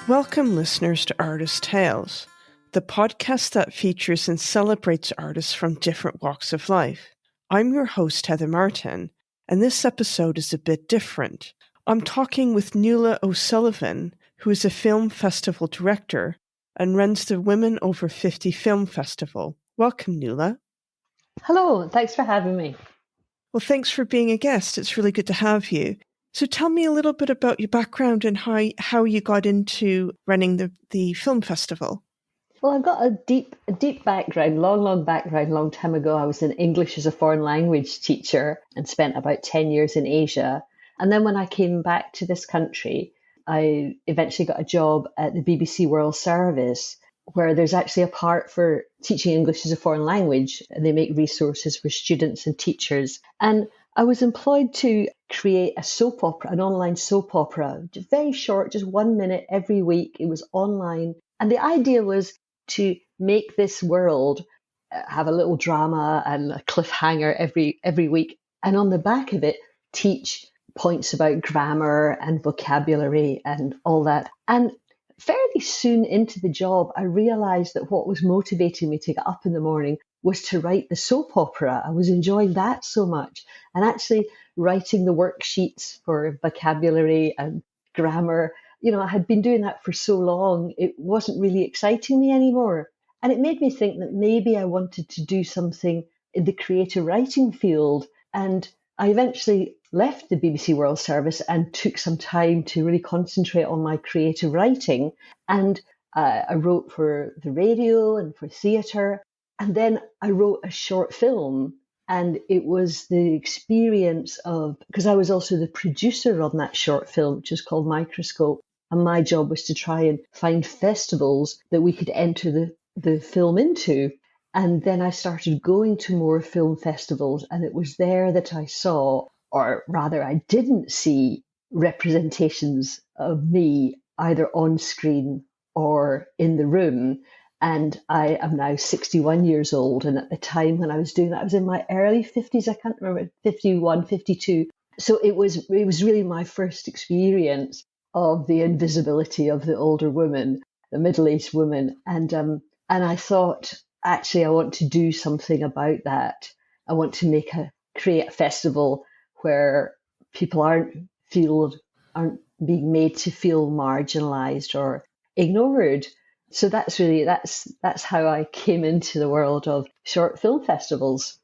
Welcome, listeners, to Artist Tales, the podcast that features and celebrates artists from different walks of life. I'm your host, Heather Martin, and this episode is a bit different. I'm talking with Nuala O'Sullivan, who is a film festival director and runs the Women Over 50 Film Festival. Welcome, Nuala. Hello, thanks for having me. Well, thanks for being a guest. It's really good to have you. So tell me a little bit about your background and how you got into running the film festival. Well, I've got a deep background, long background. Long time ago, I was an English as a foreign language teacher and spent about 10 years in Asia. And then when I came back to this country, I eventually got a job at the BBC World Service, where there's actually a part for teaching English as a foreign language, and they make resources for students and teachers. And I was employed to create a soap opera, an online soap opera, just very short, just 1 minute every week. It was online. And the idea was to make this world have a little drama and a cliffhanger every week. And on the back of it, teach points about grammar and vocabulary and all that. And fairly soon into the job, I realized that what was motivating me to get up in the morning was to write the soap opera. I was enjoying that so much. And actually writing the worksheets for vocabulary and grammar, I had been doing that for so long, it wasn't really exciting me anymore. And it made me think that maybe I wanted to do something in the creative writing field. And I eventually left the BBC World Service and took some time to really concentrate on my creative writing. And I wrote for the radio and for theatre. And then I wrote a short film. And it was the experience of, because I was also the producer on that short film, which is called Microscope. And my job was to try and find festivals that we could enter the film into. And then I started going to more film festivals, and it was there that I saw, or rather I didn't see, representations of me either on screen or in the room. And I am now 61 years old. And at the time when I was doing that, I was in my early 50s. I can't remember, 51, 52. So it was really my first experience of the invisibility of the older woman, the middle-aged woman. And I thought, actually, I want to do something about that. I want to create a festival where people aren't being made to feel marginalized or ignored. So that's how I came into the world of short film festivals.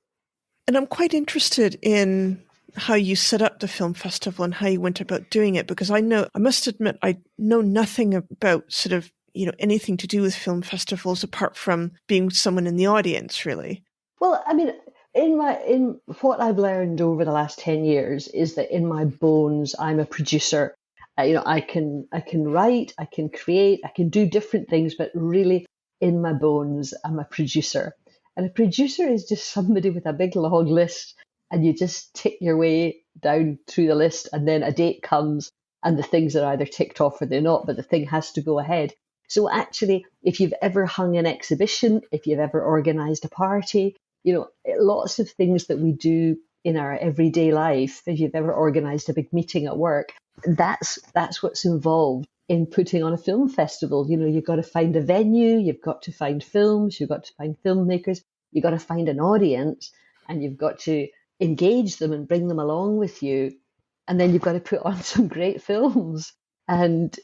And I'm quite interested in how you set up the film festival and how you went about doing it, because I must admit, I know nothing about sort of, anything to do with film festivals apart from being someone in the audience, really. Well, I mean, in what I've learned over the last 10 years is that in my bones, I'm a producer. I can write, I can create, I can do different things, but really in my bones, I'm a producer. And a producer is just somebody with a big long list, and you just tick your way down through the list, and then a date comes and the things are either ticked off or they're not, but the thing has to go ahead. So actually, if you've ever hung an exhibition, if you've ever organized a party, lots of things that we do in our everyday life, if you've ever organized a big meeting at work, that's what's involved in putting on a film festival. You've got to find a venue, you've got to find films, you've got to find filmmakers, you've got to find an audience, and you've got to engage them and bring them along with you. And then you've got to put on some great films and,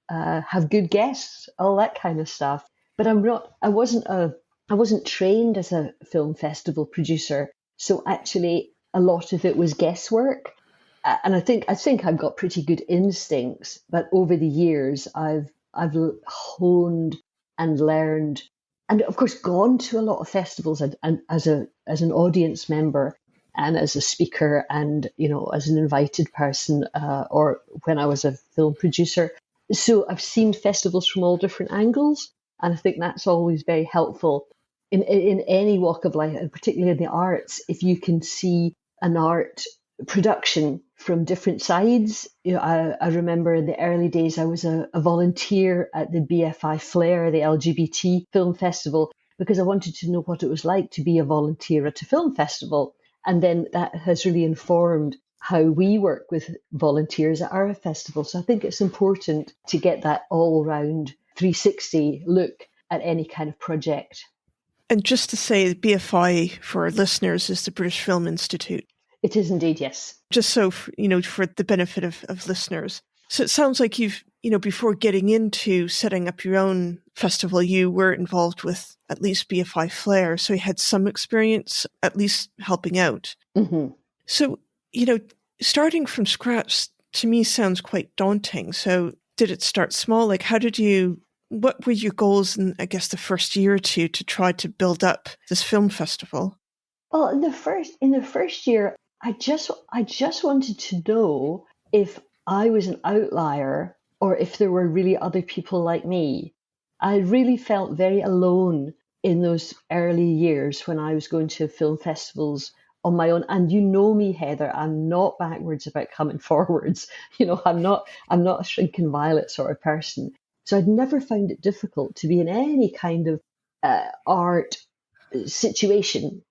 have good guests, all that kind of stuff. But I wasn't trained as a film festival producer. So actually a lot of it was guesswork. And I think I've got pretty good instincts, but over the years I've honed and learned, and of course gone to a lot of festivals and as an audience member and as a speaker and as an invited person or when I was a film producer. So I've seen festivals from all different angles, and I think that's always very helpful in any walk of life, and particularly in the arts. If you can see an art production from different sides. I remember in the early days, I was a volunteer at the BFI Flair, the LGBT film festival, because I wanted to know what it was like to be a volunteer at a film festival. And then that has really informed how we work with volunteers at our festival. So I think it's important to get that all round 360 look at any kind of project. And just to say, BFI for our listeners is the British Film Institute. It is indeed, yes. Just so, for the benefit of listeners. So it sounds like you've, before getting into setting up your own festival, you were involved with at least BFI Flair. So you had some experience, at least helping out. Mm-hmm. So, starting from scratch to me sounds quite daunting. So did it start small? Like, what were your goals in, I guess, the first year or two to try to build up this film festival? Well, in the first year, I just wanted to know if I was an outlier or if there were really other people like me. I really felt very alone in those early years when I was going to film festivals on my own. And you know me, Heather, I'm not backwards about coming forwards. I'm not a shrinking violet sort of person. So I'd never found it difficult to be in any kind of art situation,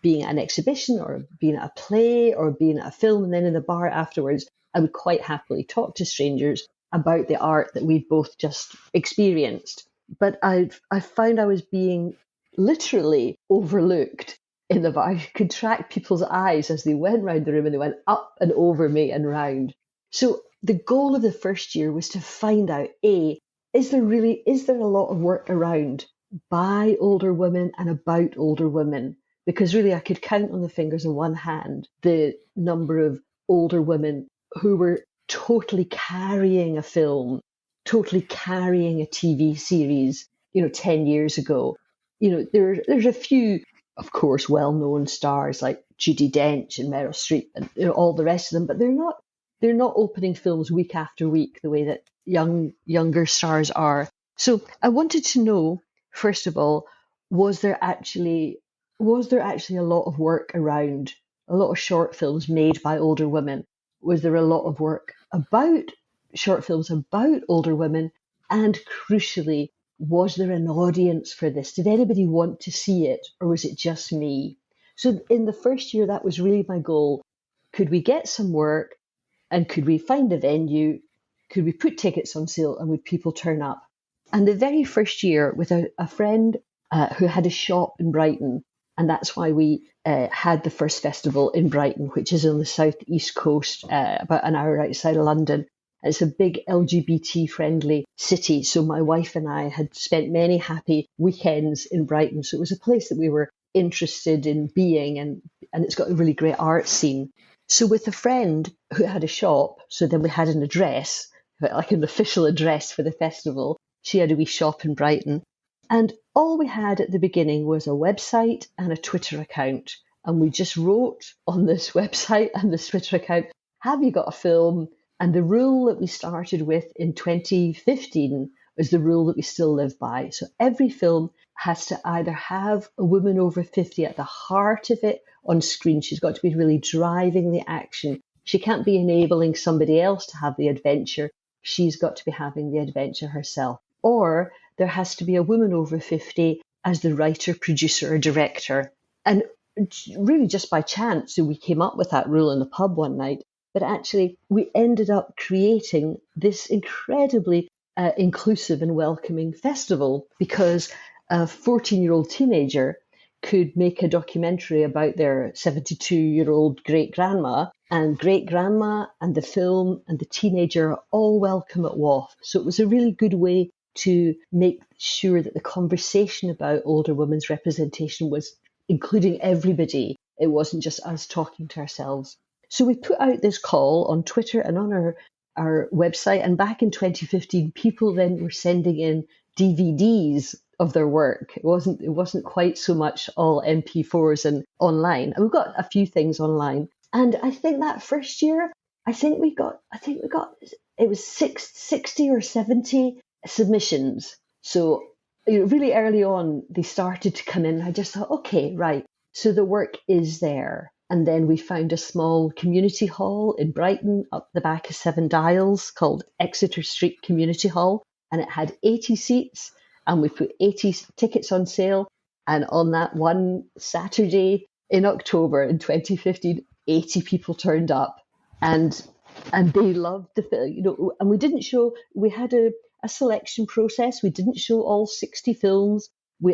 being at an exhibition or being at a play or being at a film, and then in the bar afterwards, I would quite happily talk to strangers about the art that we've both just experienced. But I found I was being literally overlooked in the bar. I could track people's eyes as they went round the room and they went up and over me and round. So the goal of the first year was to find out, is there a lot of work around by older women and about older women? Because really I could count on the fingers of one hand the number of older women who were totally carrying a film, totally carrying a TV series, 10 years ago. There's a few, of course, well-known stars like Judi Dench and Meryl Streep and all the rest of them, but they're not opening films week after week the way that younger stars are. So I wanted to know, first of all, was there actually a lot of work around, a lot of short films made by older women? Was there a lot of work about short films about older women? And crucially, was there an audience for this? Did anybody want to see it, or was it just me? So in the first year, that was really my goal. Could we get some work, and could we find a venue? Could we put tickets on sale, and would people turn up? And the very first year, with a friend who had a shop in Brighton, and that's why we had the first festival in Brighton, which is on the southeast coast, about an hour outside of London. It's a big LGBT-friendly city, so my wife and I had spent many happy weekends in Brighton. So it was a place that we were interested in being, and it's got a really great art scene. So with a friend who had a shop, so then we had an address, like an official address for the festival. She had a wee shop in Brighton. And all we had at the beginning was a website and a Twitter account. And we just wrote on this website and this Twitter account, have you got a film? And the rule that we started with in 2015 was the rule that we still live by. So every film has to either have a woman over 50 at the heart of it on screen. She's got to be really driving the action. She can't be enabling somebody else to have the adventure. She's got to be having the adventure herself. Or there has to be a woman over 50 as the writer, producer, or director. And really just by chance, so we came up with that rule in the pub one night. But actually, we ended up creating this incredibly inclusive and welcoming festival because a 14-year-old teenager could make a documentary about their 72-year-old great-grandma, and great-grandma and the film and the teenager are all welcome at WOFF. So it was a really good way to make sure that the conversation about older women's representation was including everybody. It wasn't just us talking to ourselves. So we put out this call on Twitter and on our website. And back in 2015, people then were sending in DVDs of their work. It wasn't quite so much all MP4s and online. And we've got a few things online. And I think that first year, we got it was 60 or 70 submissions. So really early on, they started to come in. I just thought, okay, right. So the work is there. And then we found a small community hall in Brighton up the back of Seven Dials called Exeter Street Community Hall. And it had 80 seats, and we put 80 tickets on sale. And on that one Saturday in October in 2015, 80 people turned up. and they loved the film, and we didn't show. We had a selection process. We didn't show all 60 films.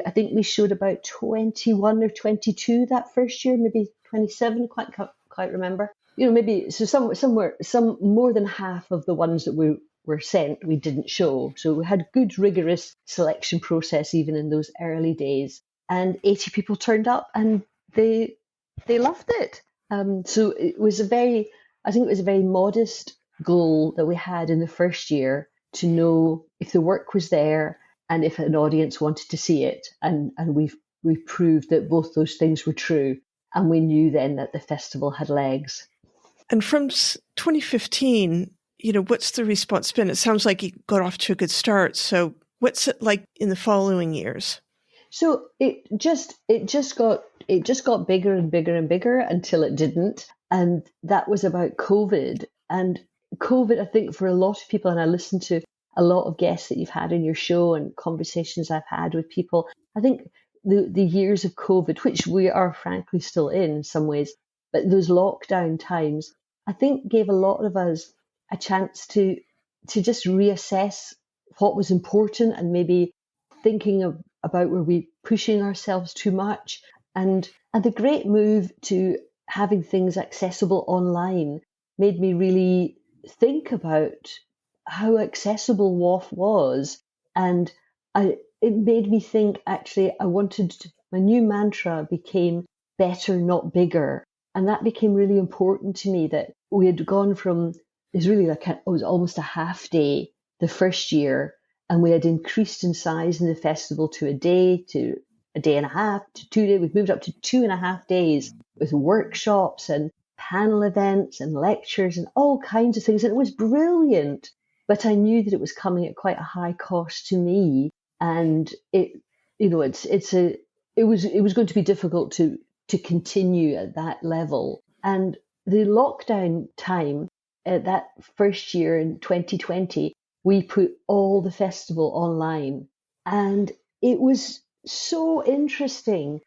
I think we showed about 21 or 22 that first year, maybe 27. Quite remember. Maybe so some more than half of the ones that we were sent we didn't show. So we had good rigorous selection process even in those early days. And 80 people turned up, and they loved it. So I think it was a very modest goal that we had in the first year to know if the work was there and if an audience wanted to see it. And we proved that both those things were true. And we knew then that the festival had legs. And from 2015, what's the response been? It sounds like you got off to a good start. So what's it like in the following years? So it just got bigger and bigger and bigger until it didn't. And that was about COVID. And COVID, I think, for a lot of people, and I listened to a lot of guests that you've had in your show and conversations I've had with people, I think the years of COVID, which we are frankly still in some ways, but those lockdown times, I think gave a lot of us a chance to just reassess what was important and maybe thinking about were we pushing ourselves too much, and the great move to having things accessible online made me really think about how accessible WOFF was, and it made me think actually my new mantra became better, not bigger, and that became really important to me, that we had gone from it's really it was almost a half day the first year, and we had increased in size in the festival to a day and a half, to 2 days. We've moved up to 2.5 days with workshops and panel events and lectures and all kinds of things. And it was brilliant. But I knew that it was coming at quite a high cost to me. And it was going to be difficult to continue at that level. And the lockdown time, that first year in 2020, we put all the festival online, and it was so interesting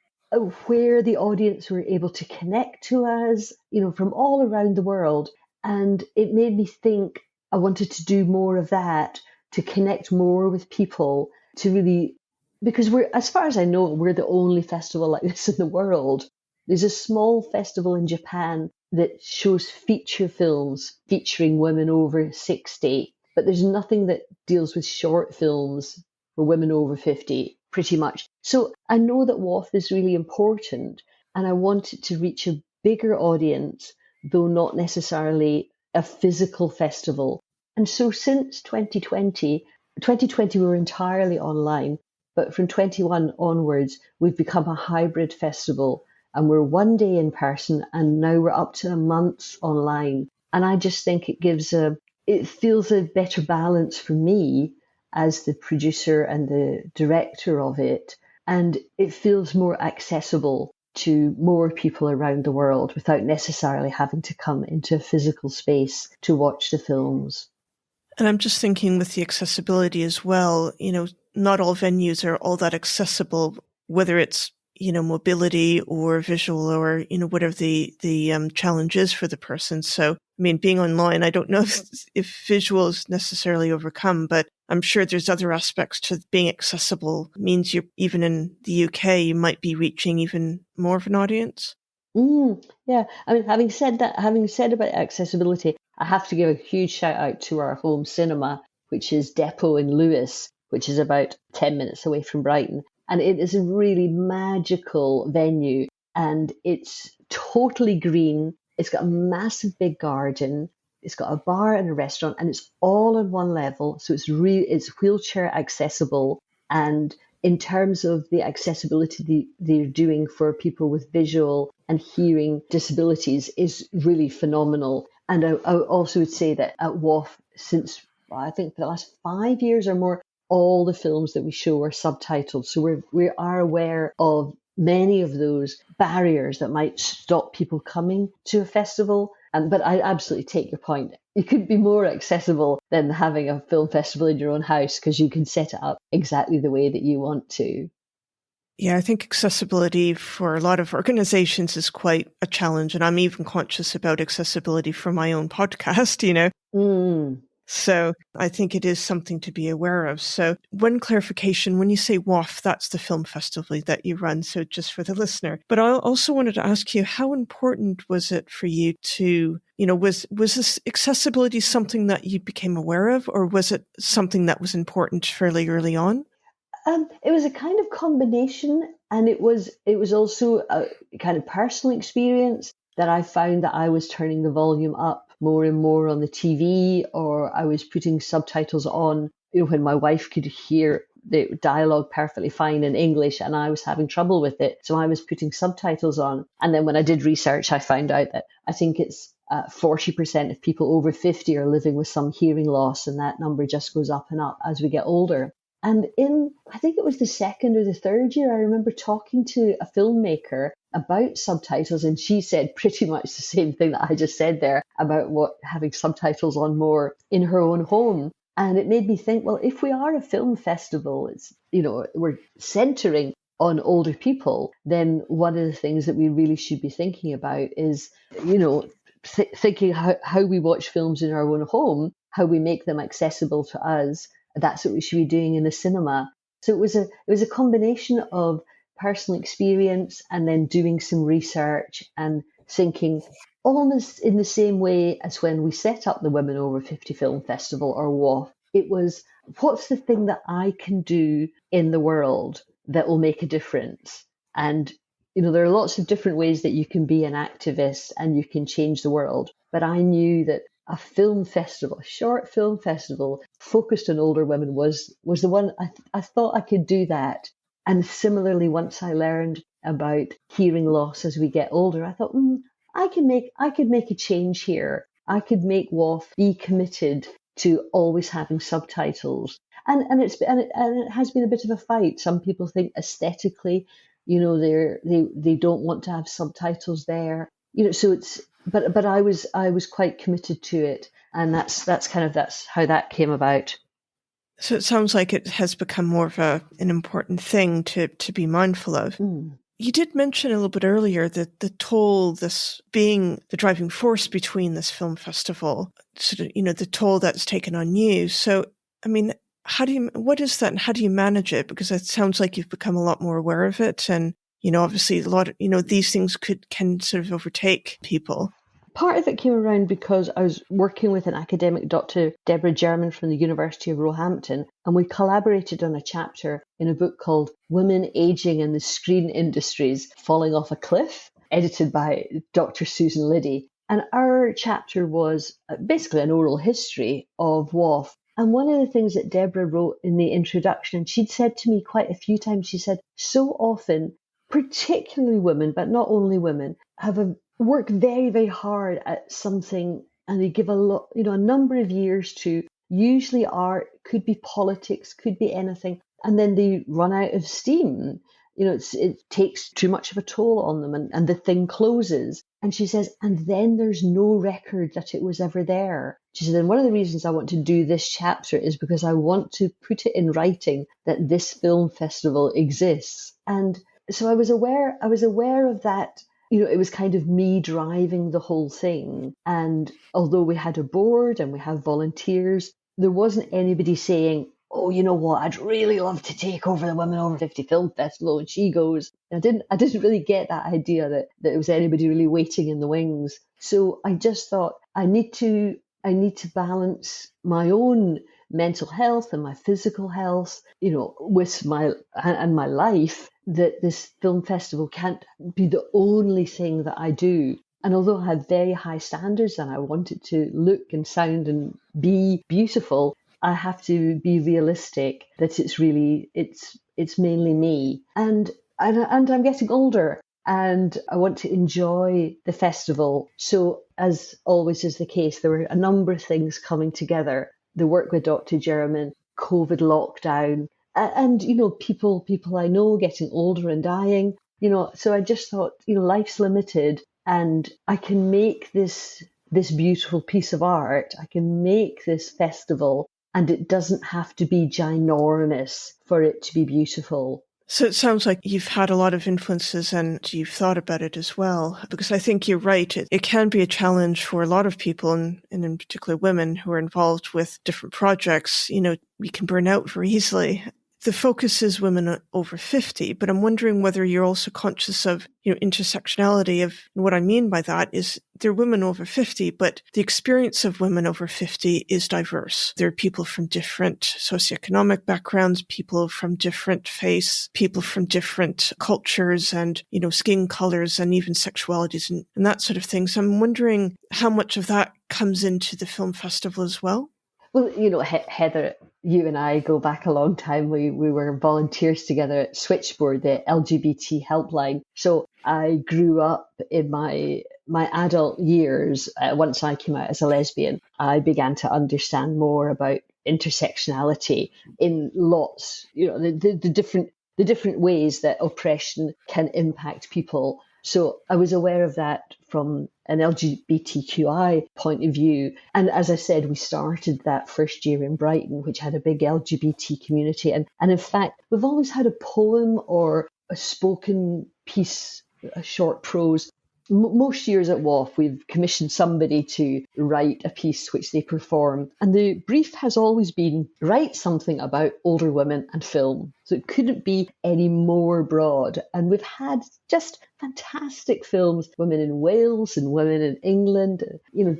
where the audience were able to connect to us, from all around the world. And it made me think I wanted to do more of that, to connect more with people, to really, because as far as I know, we're the only festival like this in the world. There's a small festival in Japan that shows feature films featuring women over 60. But there's nothing that deals with short films for women over 50, pretty much. So I know that WOFF is really important, and I want it to reach a bigger audience, though not necessarily a physical festival. And so since 2020 we were entirely online, but from 21 onwards, we've become a hybrid festival, and we're one day in person, and now we're up to a month online. And I just think it feels a better balance for me as the producer and the director of it. And it feels more accessible to more people around the world without necessarily having to come into a physical space to watch the films. And I'm just thinking with the accessibility as well, not all venues are all that accessible, whether it's mobility or visual or, whatever the challenge is for the person. So, being online, I don't know if visual is necessarily overcome, but I'm sure there's other aspects to being accessible. It means you're, even in the UK, you might be reaching even more of an audience. Yeah. Having said about accessibility, I have to give a huge shout out to our home cinema, which is Depot in Lewis, which is about 10 minutes away from Brighton. And it is a really magical venue, and it's totally green. It's got a massive big garden. It's got a bar and a restaurant, and it's all on one level. So it's wheelchair accessible. And in terms of the accessibility they're doing for people with visual and hearing disabilities is really phenomenal. And I also would say that at WOFF, since I think for the last 5 years or more, all the films that we show are subtitled. So we are aware of many of those barriers that might stop people coming to a festival. But I absolutely take your point. It could be more accessible than having a film festival in your own house, because you can set it up exactly the way that you want to. Yeah, I think accessibility for a lot of organizations is quite a challenge. And I'm even conscious about accessibility for my own podcast, Mm. So I think it is something to be aware of. So one clarification, when you say WOFF, that's the film festival that you run. So just for the listener. But I also wanted to ask you, how important was it for you to, was this accessibility something that you became aware of, or was it something that was important fairly early on? It was a kind of combination, and it was also a kind of personal experience that I found that I was turning the volume up more and more on the TV, or I was putting subtitles on, when my wife could hear the dialogue perfectly fine in English and I was having trouble with it. So I was putting subtitles on. And then when I did research, I found out that I think it's 40% of people over 50 are living with some hearing loss, and that number just goes up and up as we get older. And I think it was the second or the third year, I remember talking to a filmmaker about subtitles, and she said pretty much the same thing that I just said there about having subtitles on more in her own home. And it made me think, well, if we are a film festival, we're centering on older people, then one of the things that we really should be thinking about is, thinking how we watch films in our own home, how we make them accessible to us. That's what we should be doing in the cinema. So it was a combination of personal experience and then doing some research and thinking almost in the same way as when we set up the Women Over 50 Film Festival, or WOFF. It was, what's the thing that I can do in the world that will make a difference? And there are lots of different ways that you can be an activist and you can change the world. But I knew that a film festival, a short film festival focused on older women was the one I thought I could do that. And similarly, once I learned about hearing loss as we get older, I thought, I could make a change here. I could make WOFF be committed to always having subtitles. And it has been a bit of a fight. Some people think aesthetically, they don't want to have subtitles there. So it's but I was quite committed to it, and that's how that came about. So it sounds like it has become more of an important thing to be mindful of. Mm. You did mention a little bit earlier that the toll, this being the driving force between this film festival, sort of, the toll that's taken on you. So, I mean, what is that and how do you manage it? Because it sounds like you've become a lot more aware of it. And, obviously a lot of, these things can sort of overtake people. Part of it came around because I was working with an academic, Dr. Deborah German from the University of Roehampton, and we collaborated on a chapter in a book called Women Aging in the Screen Industries Falling Off a Cliff, edited by Dr. Susan Liddy. And our chapter was basically an oral history of WOFF. And one of the things that Deborah wrote in the introduction, and she'd said to me quite a few times, she said, so often, particularly women, but not only women, work very, very hard at something, and they give a number of years to usually art, could be politics, could be anything, and then they run out of steam. It takes too much of a toll on them, and the thing closes. And she says, and then there's no record that it was ever there. She said, and one of the reasons I want to do this chapter is because I want to put it in writing that this film festival exists. And so I was aware of that. It was kind of me driving the whole thing. And although we had a board and we have volunteers, there wasn't anybody saying, oh, you know what, I'd really love to take over the Women Over 50 Film Festival. And she goes, I didn't really get that idea that there was anybody really waiting in the wings. So I just thought I need to balance my own mental health and my physical health, with my life, that this film festival can't be the only thing that I do. And although I had very high standards and I want it to look and sound and be beautiful, I have to be realistic that it's mainly me. And I'm getting older and I want to enjoy the festival. So as always is the case, there were a number of things coming together. The work with Dr. German, COVID lockdown, and people I know getting older and dying. So I just thought, life's limited, and I can make this beautiful piece of art. I can make this festival, and it doesn't have to be ginormous for it to be beautiful. So it sounds like you've had a lot of influences and you've thought about it as well, because I think you're right. It can be a challenge for a lot of people, and in particular women who are involved with different projects. We can burn out very easily. The focus is women over 50, but I'm wondering whether you're also conscious of, intersectionality. Of what I mean by that is they're women over 50, but the experience of women over 50 is diverse. There are people from different socioeconomic backgrounds, people from different faiths, people from different cultures and, skin colors and even sexualities and that sort of thing. So I'm wondering how much of that comes into the film festival as well. Well, Heather, you and I go back a long time. We were volunteers together at Switchboard, the LGBT helpline. So I grew up in my adult years. Once I came out as a lesbian, I began to understand more about intersectionality in lots, the different ways that oppression can impact people. So I was aware of that from an LGBTQI point of view. And as I said, we started that first year in Brighton, which had a big LGBT community. And in fact, we've always had a poem or a spoken piece, a short prose. Most years at WOFF, we've commissioned somebody to write a piece which they perform. And the brief has always been, write something about older women and film. So it couldn't be any more broad. And we've had just fantastic films, women in Wales and women in England,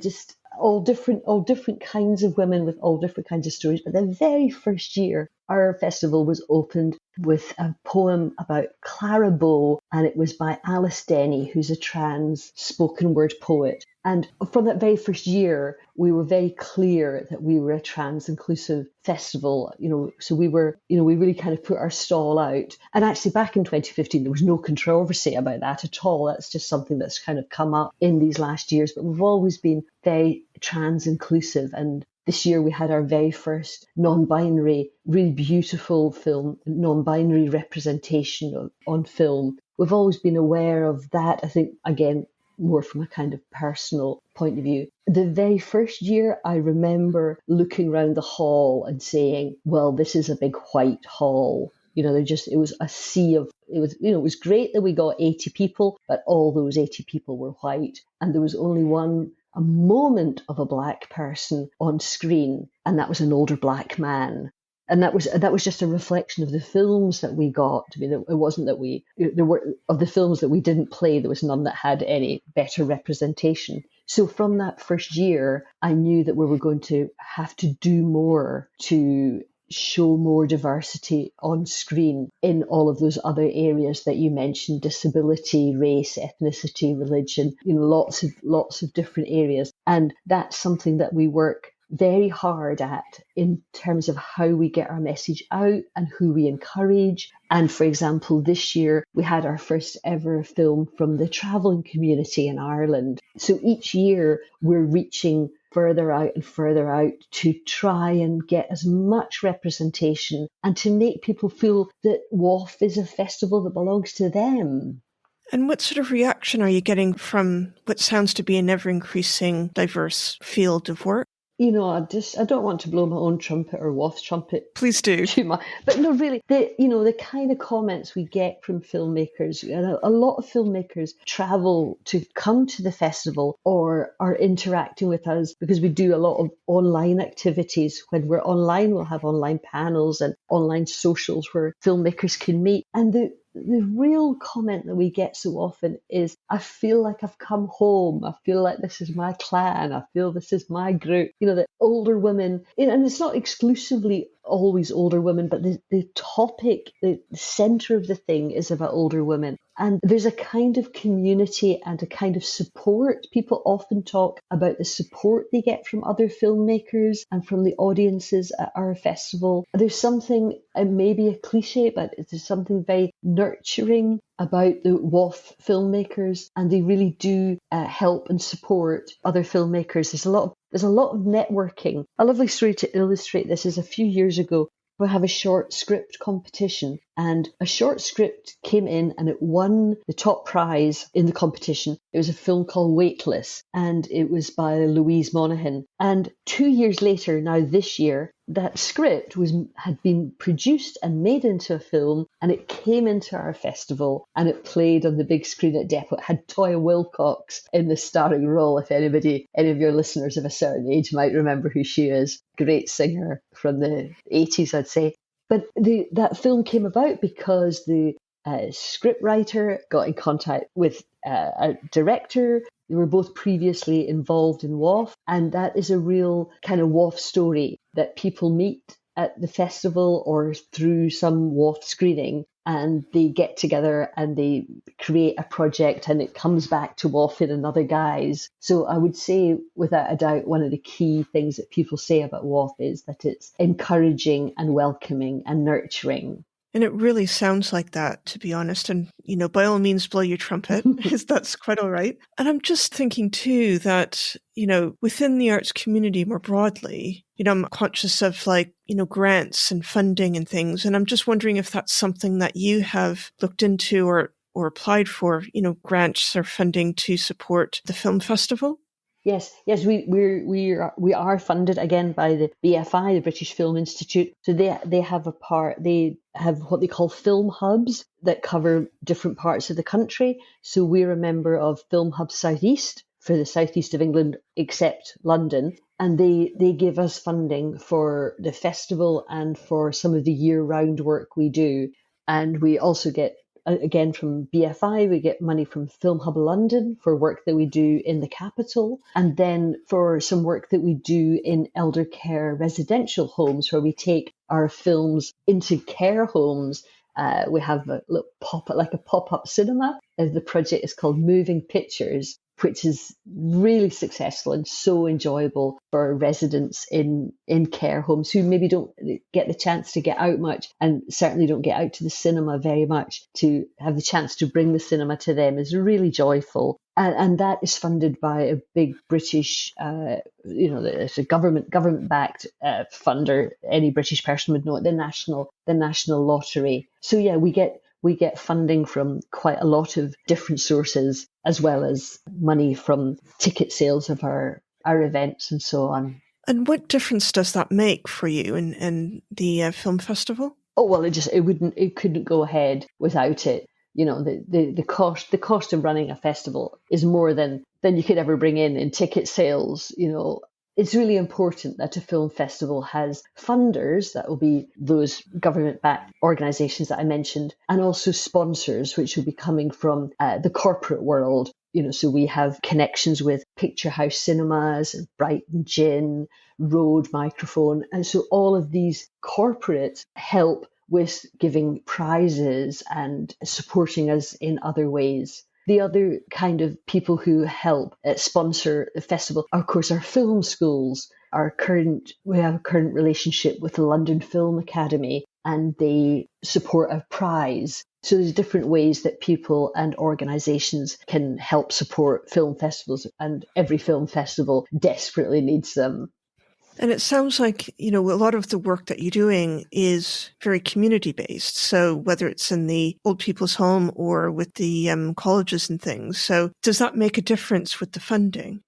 just all different kinds of women with all different kinds of stories. But the very first year, our festival was opened with a poem about Clara Bow, and it was by Alice Denny, who's a trans spoken word poet. And from that very first year, we were very clear that we were a trans inclusive festival, so we were, we really kind of put our stall out. And actually back in 2015, there was no controversy about that at all. That's just something that's kind of come up in these last years, but we've always been very trans inclusive. And this year we had our very first non-binary, really beautiful film, non-binary representation on film. We've always been aware of that, I think, again, more from a kind of personal point of view. The very first year, I remember looking around the hall and saying, well, this is a big white hall. It was a sea of, it was great that we got 80 people, but all those 80 people were white. And there was only a moment of a black person on screen, and that was an older black man. And that was just a reflection of the films that we got. I mean, it wasn't that there were, of the films that we didn't play, there was none that had any better representation. So from that first year, I knew that we were going to have to do more to show more diversity on screen in all of those other areas that you mentioned: disability, race, ethnicity, religion, lots of different areas. And that's something that we work very hard at in terms of how we get our message out and who we encourage. And for example, this year we had our first ever film from the travelling community in Ireland. So each year we're reaching further out and further out to try and get as much representation and to make people feel that WOFF is a festival that belongs to them. And what sort of reaction are you getting from what sounds to be an ever-increasing diverse field of work? I don't want to blow my own trumpet or WOFF's trumpet. Please do. Too much. But no, really, the kind of comments we get from filmmakers, a lot of filmmakers travel to come to the festival or are interacting with us because we do a lot of online activities. When we're online, we'll have online panels and online socials where filmmakers can meet. And the real comment that we get so often is, I feel like I've come home. I feel like this is my clan. I feel this is my group. That older women, and it's not exclusively always older women, but the topic, the center of the thing is about older women. And there's a kind of community and a kind of support. People often talk about the support they get from other filmmakers and from the audiences at our festival. There's something, it may be a cliche, but there's something very nurturing about the WOFF filmmakers, and they really do help and support other filmmakers. There's a lot of networking. A lovely story to illustrate this is a few years ago, we have a short script competition. And a short script came in and it won the top prize in the competition. It was a film called Weightless, and it was by Louise Monaghan. And 2 years later, now this year, that script had been produced and made into a film, and it came into our festival and it played on the big screen at Depot. It had Toya Wilcox in the starring role. If any of your listeners of a certain age might remember who she is, great singer from the 80s, I'd say. But that film came about because the scriptwriter got in contact with a director. They were both previously involved in WOFF, and that is a real kind of WOFF story that people meet at the festival or through some WOFF screening, and they get together and they create a project and it comes back to WOFF in another guise. So I would say, without a doubt, one of the key things that people say about WOFF is that it's encouraging and welcoming and nurturing. And it really sounds like that, to be honest. And, by all means, blow your trumpet, because that's quite all right. And I'm just thinking, too, that, within the arts community more broadly, I'm conscious of grants and funding and things. And I'm just wondering if that's something that you have looked into or applied for, grants or funding to support the film festival. Yes, we are funded again by the BFI, the British Film Institute. So they have they have what they call film hubs that cover different parts of the country. So we're a member of Film Hub Southeast for the southeast of England, except London, and they give us funding for the festival and for some of the year-round work we do. And we also get, again, from BFI, we get money from Film Hub London for work that we do in the capital, and then for some work that we do in elder care residential homes, where we take our films into care homes. We have a little pop-up cinema. The project is called Moving Pictures, which is really successful and so enjoyable for residents in care homes who maybe don't get the chance to get out much, and certainly don't get out to the cinema very much. To have the chance to bring the cinema to them is really joyful. And that is funded by a big British, it's a government-backed funder. Any British person would know it, the National Lottery. So yeah, we get funding from quite a lot of different sources, as well as money from ticket sales of our events and so on. And what difference does that make for you in the film festival? Oh well, it couldn't go ahead without it. The cost of running a festival is more than you could ever bring in ticket sales. It's really important that a film festival has funders, that will be those government-backed organisations that I mentioned, and also sponsors, which will be coming from the corporate world. So we have connections with Picture House Cinemas, and Brighton Gin, Rode Microphone. And so all of these corporates help with giving prizes and supporting us in other ways. The other kind of people who help sponsor the festival are, of course, our film schools. We have a current relationship with the London Film Academy, and they support a prize. So there's different ways that people and organisations can help support film festivals, and every film festival desperately needs them. And it sounds like, a lot of the work that you're doing is very community-based. So whether it's in the old people's home or with the colleges and things. So does that make a difference with the funding?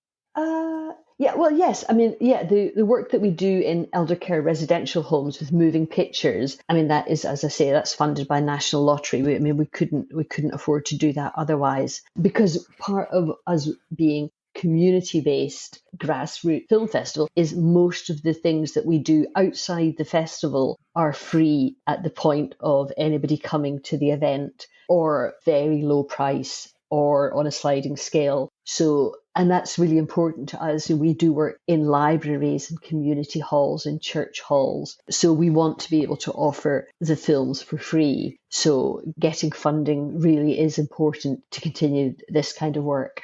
Yeah, well, yes. The work that we do in elder care residential homes with Moving Pictures, that is, as I say, that's funded by National Lottery. We couldn't afford to do that otherwise, because part of us being community-based grassroots film festival is most of the things that we do outside the festival are free at the point of anybody coming to the event, or very low price, or on a sliding scale. So, and that's really important to us. We do work in libraries and community halls and church halls. So we want to be able to offer the films for free. So getting funding really is important to continue this kind of work.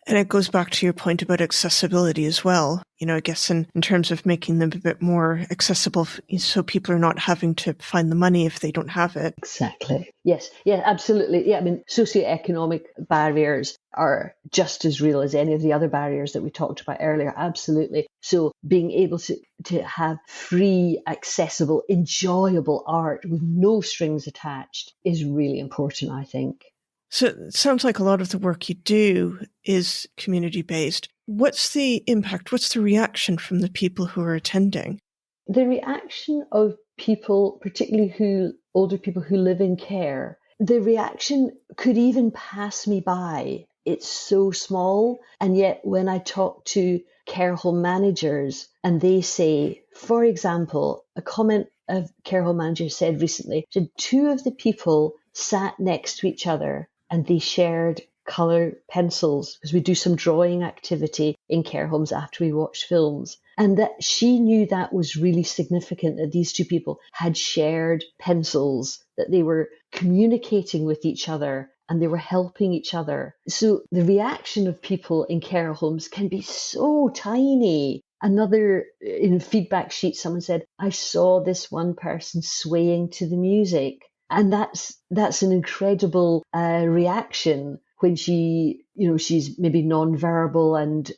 And it goes back to your point about accessibility as well. I guess in terms of making them a bit more accessible so people are not having to find the money if they don't have it. Exactly. Yes. Yeah, absolutely. Yeah, I mean, socioeconomic barriers are just as real as any of the other barriers that we talked about earlier. Absolutely. So being able to have free, accessible, enjoyable art with no strings attached is really important, I think. So it sounds like a lot of the work you do is community-based. What's the impact? What's the reaction from the people who are attending? The reaction of people, particularly older people who live in care, the reaction could even pass me by. It's so small. And yet when I talk to care home managers and they say, for example, a comment a care home manager said recently, said two of the people sat next to each other and they shared colour pencils because we do some drawing activity in care homes after we watch films. And that she knew that was really significant, that these two people had shared pencils, that they were communicating with each other and they were helping each other. So the reaction of people in care homes can be so tiny. Another in feedback sheet, someone said, I saw this one person swaying to the music. And that's an incredible reaction when she's maybe non-verbal and,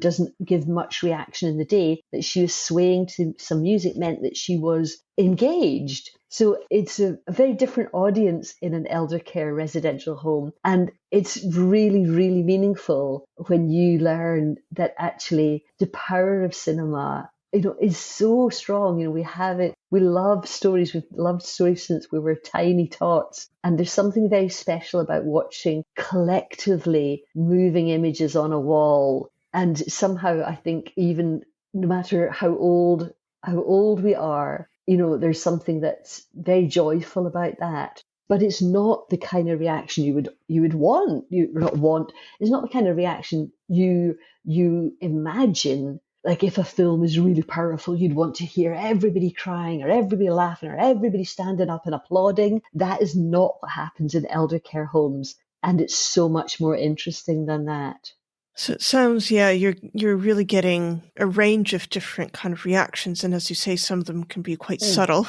doesn't give much reaction in the day, that she was swaying to some music meant that she was engaged. So it's a very different audience in an elder care residential home. And it's really, really meaningful when you learn that actually the power of cinema is so strong. We have it. We love stories. We've loved stories since we were tiny tots. And there's something very special about watching collectively moving images on a wall. And somehow I think even no matter how old we are, there's something that's very joyful about that. But it's not the kind of reaction you would want. It's not the kind of reaction you imagine. Like if a film is really powerful, you'd want to hear everybody crying or everybody laughing or everybody standing up and applauding. That is not what happens in elder care homes. And it's so much more interesting than that. So it sounds, you're really getting a range of different kind of reactions. And as you say, some of them can be quite subtle.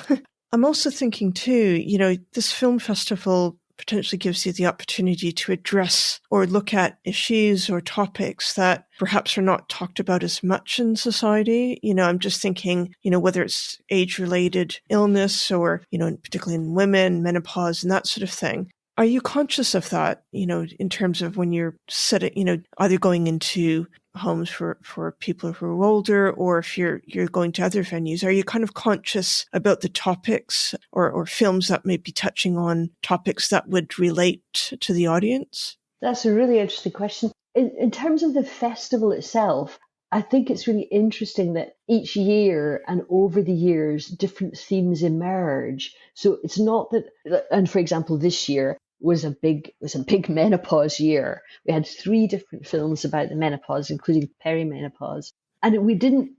I'm also thinking too, this film festival potentially gives you the opportunity to address or look at issues or topics that perhaps are not talked about as much in society. I'm just thinking, whether it's age-related illness or, particularly in women, menopause and that sort of thing. Are you conscious of that, in terms of when you're sitting, either going into homes for people who are older, or if you're going to other venues, are you kind of conscious about the topics or films that may be touching on topics that would relate to the audience? That's a really interesting question. In terms of the festival itself, I think it's really interesting that each year and over the years, different themes emerge. So it's not that, and for example, this year was a big menopause year. We had 3 different films about the menopause, including perimenopause. And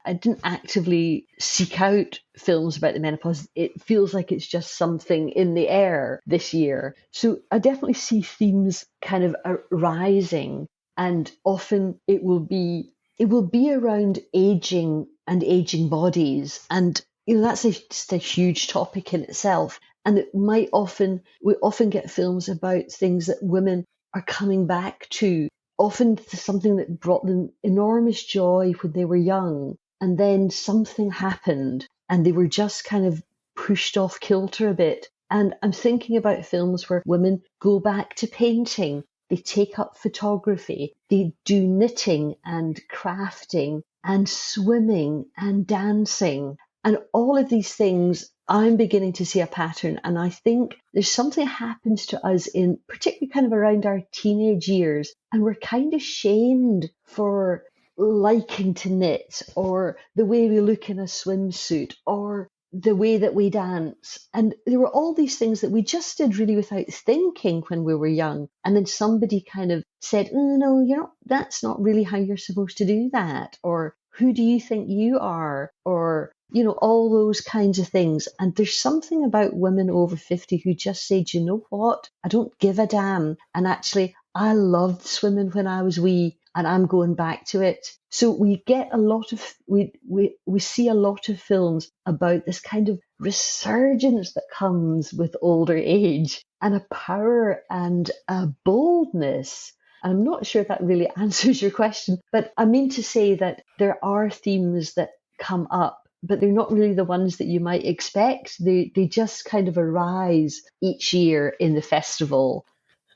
I didn't actively seek out films about the menopause. It feels like it's just something in the air this year. So I definitely see themes kind of rising, and often it will be around aging and aging bodies. And that's just a huge topic in itself. And we often get films about things that women are coming back to, often something that brought them enormous joy when they were young. And then something happened and they were just kind of pushed off kilter a bit. And I'm thinking about films where women go back to painting, they take up photography, they do knitting and crafting and swimming and dancing. And all of these things, I'm beginning to see a pattern. And I think there's something happens to us in particularly kind of around our teenage years. And we're kind of shamed for liking to knit, or the way we look in a swimsuit, or the way that we dance. And there were all these things that we just did really without thinking when we were young. And then somebody kind of said, no, that's not really how you're supposed to do that. Or who do you think you are? Or, all those kinds of things. And there's something about women over 50 who just say, do you know what? I don't give a damn. And actually, I loved swimming when I was wee. and I'm going back to it. So we get we see a lot of films about this kind of resurgence that comes with older age, and a power and a boldness. I'm not sure if that really answers your question, but I mean to say that there are themes that come up, but they're not really the ones that you might expect. They just kind of arise each year in the festival.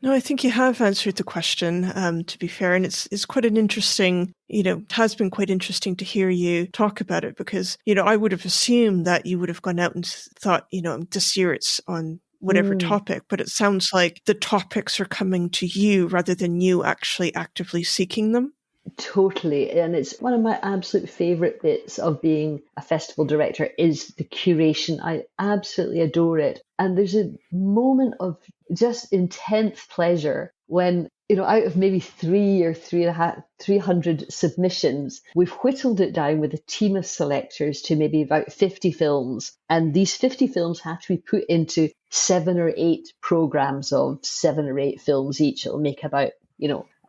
No, I think you have answered the question, to be fair. And it's quite an interesting, it has been quite interesting to hear you talk about it because, I would have assumed that you would have gone out and thought, this year it's on whatever topic, but it sounds like the topics are coming to you rather than you actually actively seeking them. Totally. And it's one of my absolute favourite bits of being a festival director is the curation. I absolutely adore it. And there's a moment of just intense pleasure when, out of maybe 300 submissions, we've whittled it down with a team of selectors to maybe about 50 films. And these 50 films have to be put into 7 or 8 programmes of 7 or 8 films each. It'll make about,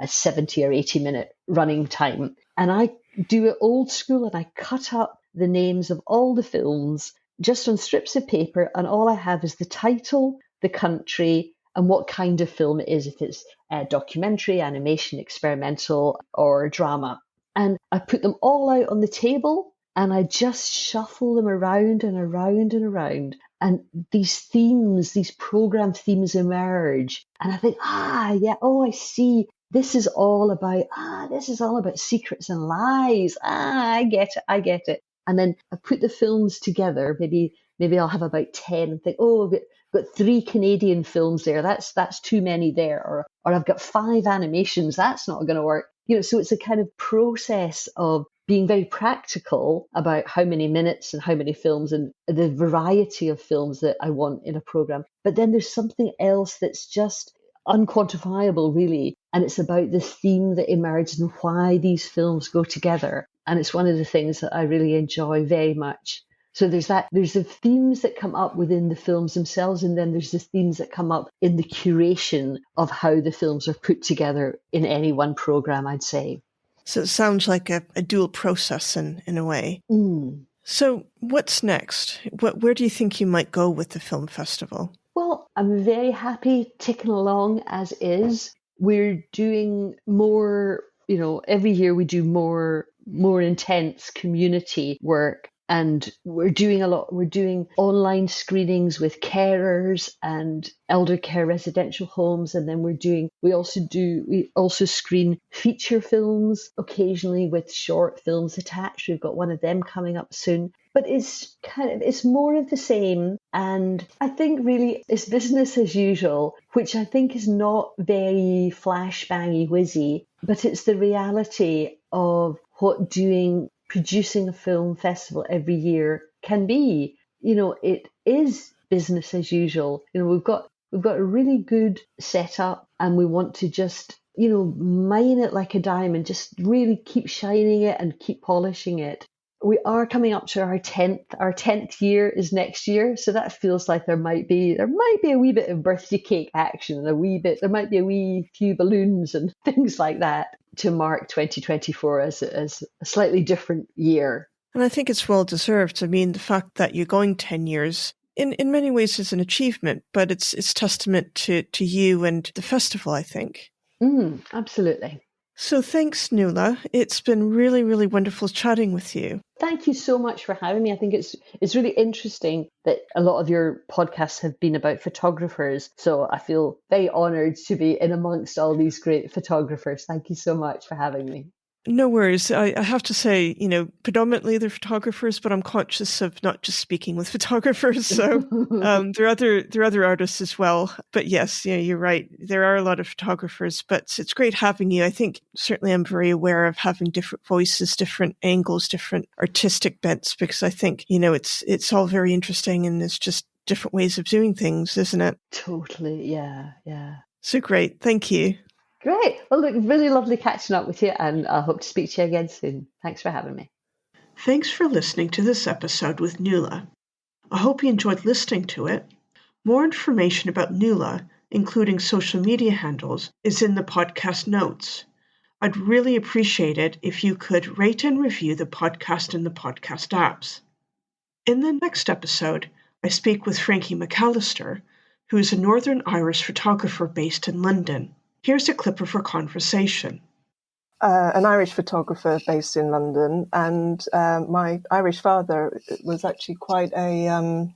a 70 or 80 minute running time. And I do it old school and I cut up the names of all the films just on strips of paper. And all I have is the title, the country, and what kind of film it is, if it's a documentary, animation, experimental, or drama. And I put them all out on the table and I just shuffle them around and around and around. And these themes, these program themes emerge. And I think, I see. This is all about secrets and lies. I get it. And then I put the films together. Maybe I'll have about 10 and think, I've got 3 Canadian films there. That's too many there. Or I've got 5 animations. That's not going to work. So it's a kind of process of being very practical about how many minutes and how many films and the variety of films that I want in a program. But then there's something else that's just unquantifiable, really. And it's about the theme that emerges and why these films go together. And it's one of the things that I really enjoy very much. So there's the themes that come up within the films themselves, and then there's the themes that come up in the curation of how the films are put together in any one program, I'd say. So it sounds like a dual process in a way. So what's next? Where do you think you might go with the film festival? Well, I'm very happy ticking along as is. We're doing more, every year we do more intense community work. And we're doing online screenings with carers and elder care residential homes. And then we also screen feature films occasionally with short films attached. We've got one of them coming up soon. But it's more of the same. And I think really it's business as usual, which I think is not very flash bangy whizzy, but it's the reality of what producing a film festival every year can be. It is business as usual. We've got a really good setup and we want to just, mine it like a diamond, just really keep shining it and keep polishing it. We are coming up to our 10th year is next year. So that feels like there might be a wee bit of birthday cake action and there might be a wee few balloons and things like that to mark 2024 as a slightly different year. And I think it's well deserved. I mean, the fact that you're going 10 years in many ways is an achievement, but it's testament to you and the festival, I think. Absolutely. So thanks, Nuala. It's been really, really wonderful chatting with you. Thank you so much for having me. I think it's really interesting that a lot of your podcasts have been about photographers. So I feel very honoured to be in amongst all these great photographers. Thank you so much for having me. No worries. I have to say, predominantly they're photographers, but I'm conscious of not just speaking with photographers. So there are other artists as well. But yes, you're right. There are a lot of photographers, but it's great having you. I think certainly I'm very aware of having different voices, different angles, different artistic bents, because I think, it's all very interesting and it's just different ways of doing things, isn't it? Totally. Yeah. So great. Thank you. Great. Well, look, really lovely catching up with you, and I hope to speak to you again soon. Thanks for having me. Thanks for listening to this episode with Nuala. I hope you enjoyed listening to it. More information about Nuala, including social media handles, is in the podcast notes. I'd really appreciate it if you could rate and review the podcast in the podcast apps. In the next episode, I speak with Frankie McAllister, who is a Northern Irish photographer based in London. Here's a clip of her conversation. An Irish photographer based in London, and my Irish father was actually quite an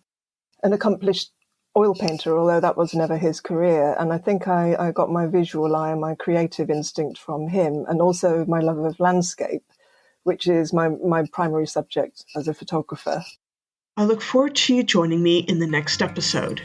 accomplished oil painter, although that was never his career. And I think I got my visual eye and my creative instinct from him, and also my love of landscape, which is my primary subject as a photographer. I look forward to you joining me in the next episode.